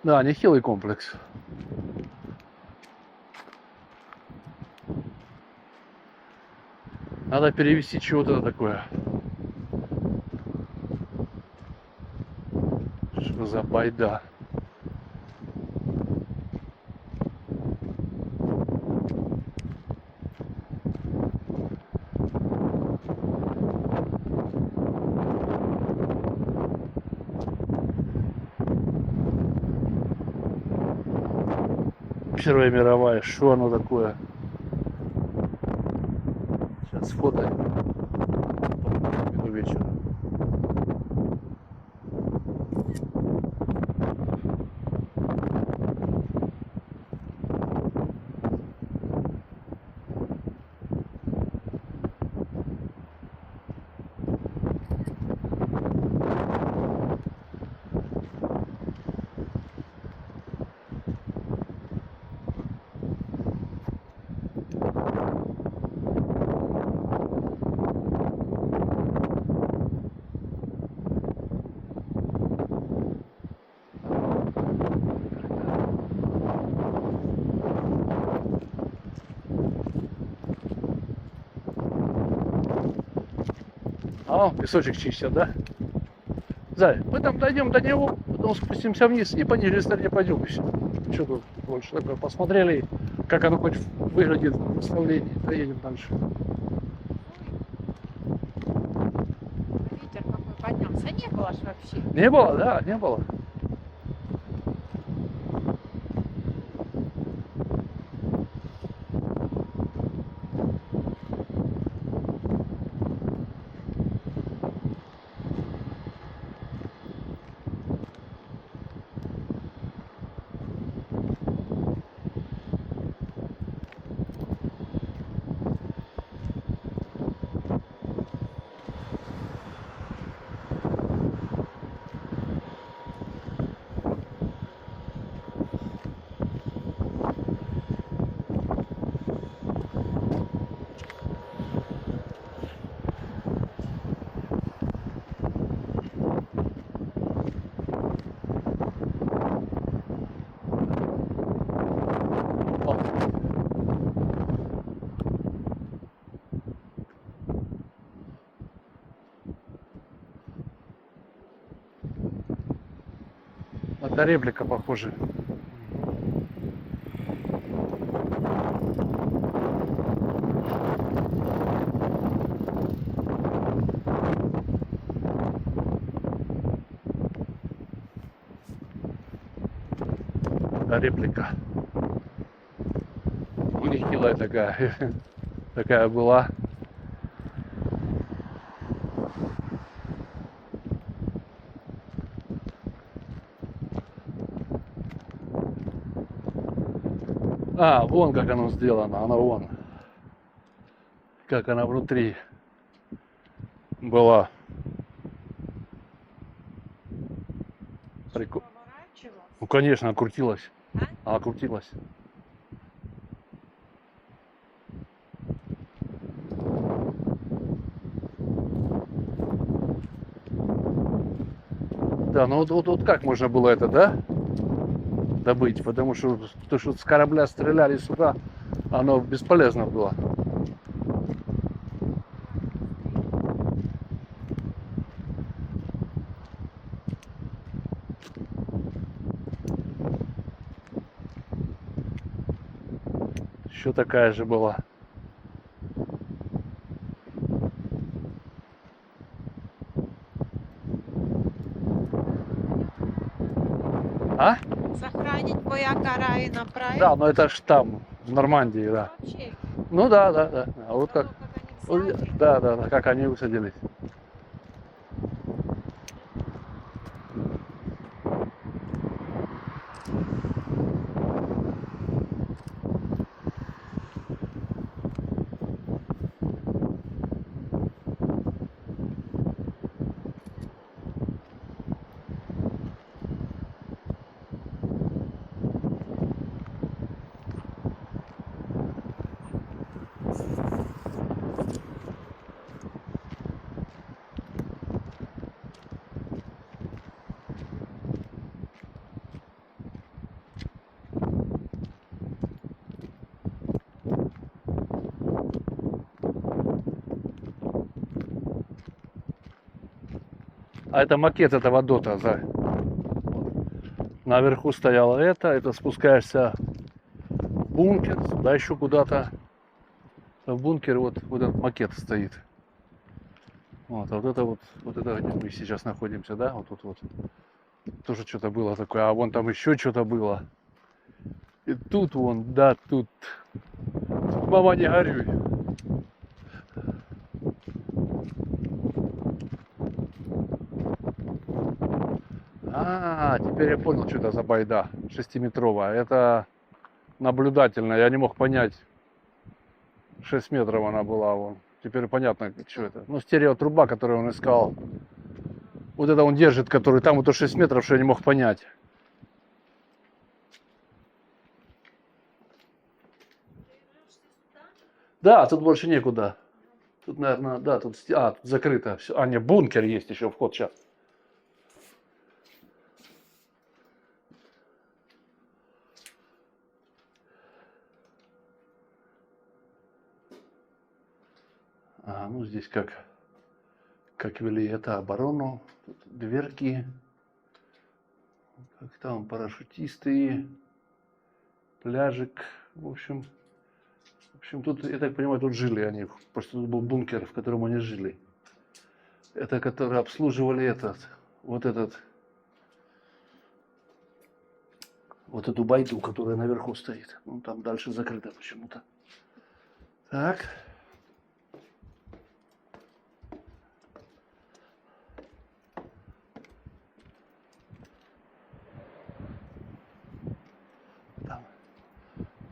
Да, нехилый комплекс. Надо перевести чего-то такое. Что за байда? Первая мировая, что оно такое? Сейчас фото до вечера. А, песочек чистят, да? Зай, мы там дойдем до него, потом спустимся вниз и по нижней стороне пойдем еще. Что тут больше такое? Посмотрели, как оно хоть выглядит в выставлении. Поедем дальше. Ветер какой поднялся. Не было ж вообще. Не было, да, не было. Это реплика, похоже. Это реплика. У них хилая такая. Такая была. А, вон как оно сделано, оно вон. Как она внутри была. Прикольно. Поворачивал. Ну, конечно, она крутилась. А? Она крутилась. Да, ну вот как можно было это, да? Добыть, потому что то, что с корабля стреляли сюда, оно бесполезно было. Еще такая же была. А? Сохранить вояка и направить. Да, но это ж там, в Нормандии, да. Вообще. Ну да, да, да. А вот Того, как. как они взяли. Да, да, да, как они высадились. А это макет этого дота, Зай. Вот. Наверху стояло это спускаешься в бункер, сюда еще куда-то. В бункере вот этот макет стоит. Вот, а вот это где мы сейчас находимся, да, вот тут вот. Тоже что-то было такое, а вон там еще что-то было. И тут вон, да, тут. Мама, не горюй. А, теперь я понял, что это за байда 6-метровая. Это наблюдательная, я не мог понять. 6 метров она была вон. Теперь понятно, что это. Ну, стереотруба, которую он искал. Вот это он держит, который там вот 6 метров, что я не мог понять. Да, тут больше некуда. Тут, наверное, да, тут закрыто. Все. А, не, бункер есть еще, вход сейчас. А, ну здесь как вели это оборону. Тут дверки. Как там парашютисты. Пляжик. В общем, тут, я так понимаю, тут жили они. Просто тут был бункер, в котором они жили. Это которые обслуживали вот эту байду, которая наверху стоит. Ну, там дальше закрыто почему-то. Так. Там.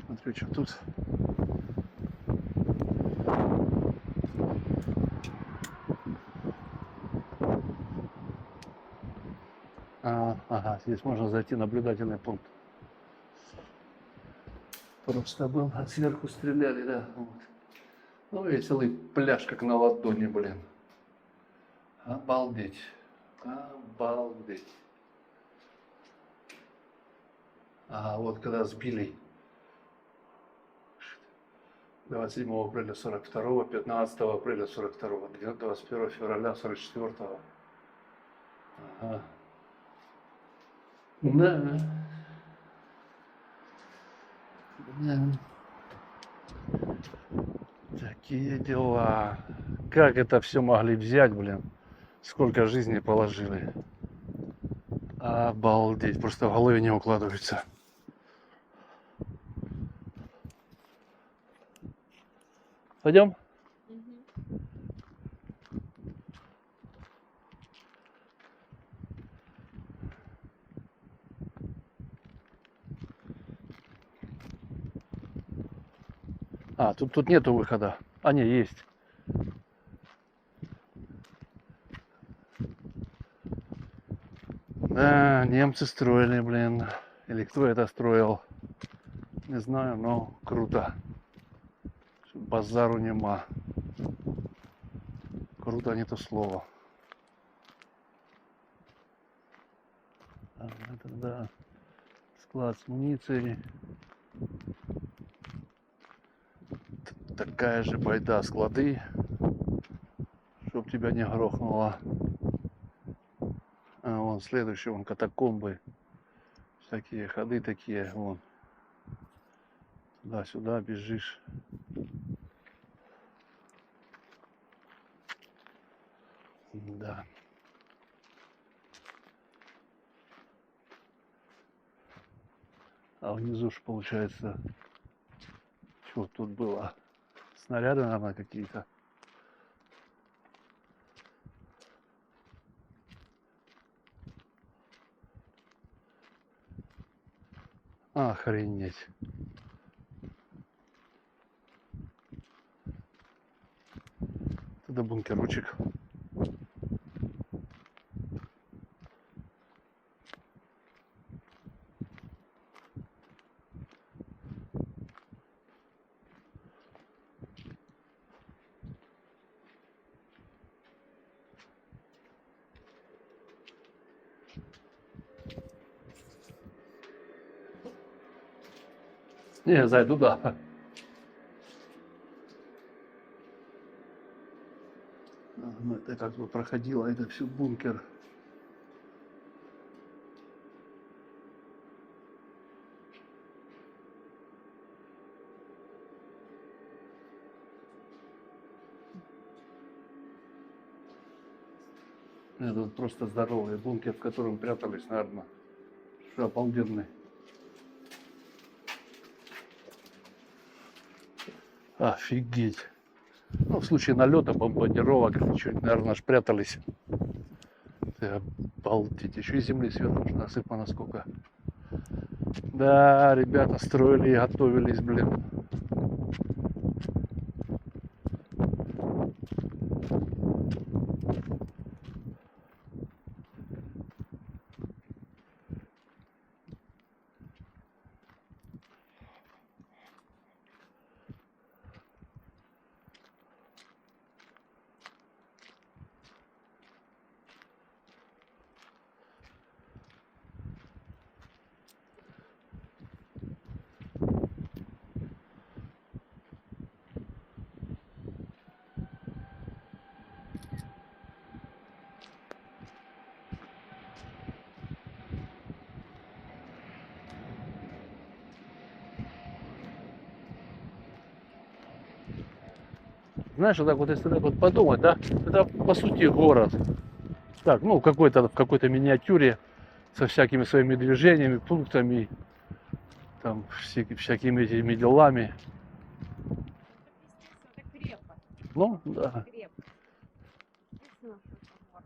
Смотрю, что тут. Ага, здесь можно зайти, наблюдательный пункт. Просто был, сверху стреляли, да. Вот. Ну, веселый пляж, как на ладони, блин. Обалдеть. Обалдеть. А вот когда сбили 27 апреля 42, 15 апреля 42, 21 февраля 44. Ага. Да. Да. Такие дела. Как это все могли взять, блин? Сколько жизни положили. Обалдеть. Просто в голове не укладывается. Пойдем? Тут нету выхода. А, не, есть. Да, немцы строили, блин. Или кто это строил? Не знаю, но круто. Базару нема. Круто, не то слово. Это да. Склад с муницией. Такая же байда, склады, чтоб тебя не грохнуло. А вон следующий, вон катакомбы, всякие ходы такие, вон. Туда-сюда бежишь. Да. А внизу ж получается, что тут было? Снаряды, наверное, какие-то. Охренеть. Это бункерочек. Не, зайду, да. Ну, это как бы проходило, это все бункер. Это вот просто здоровый бункер, в котором прятались, наверное. Что обалденный. Офигеть. Ну, в случае налета, бомбардировок, чуть, наверное, аж прятались. Ты обалдеть. Еще и земли сверху насыпано сколько. Да, ребята строили и готовились, блин. Знаешь, вот так вот, если так вот подумать, да, это по сути город. Так, ну, в какой-то миниатюре со всякими своими движениями, пунктами, там, всякими этими делами. Это крепость. Ну, да. Крепость. Естественно, что это город.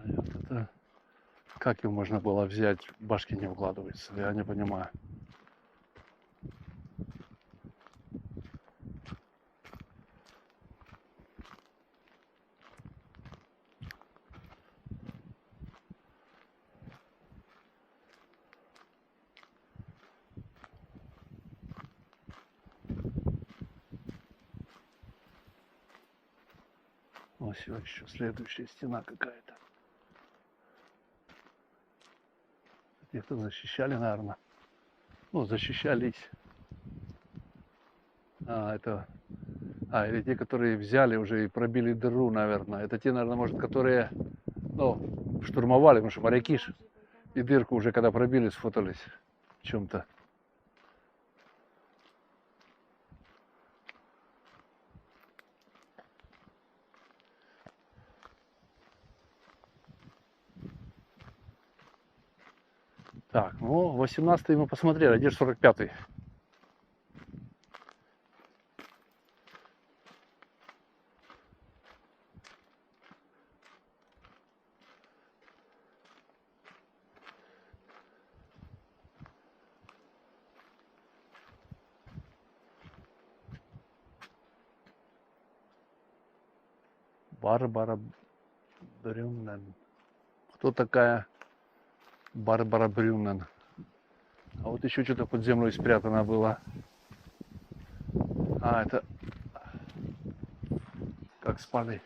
И вот это, как его можно было взять, в башки не укладывается, я не понимаю. Вот все, еще следующая стена какая-то. Те, кто защищали, наверное. Ну, защищались. Или те, которые взяли уже и пробили дыру, наверное. Это те, наверное, может, которые, ну, штурмовали, потому что моряки ж и дырку уже когда пробили, сфотались в чем-то. Так, ну, 18-й мы посмотрели, а где же 45-й? Барбара Брюнен. Кто такая Барбара Брюнен? А вот еще что-то под землей спрятано было. Это как спали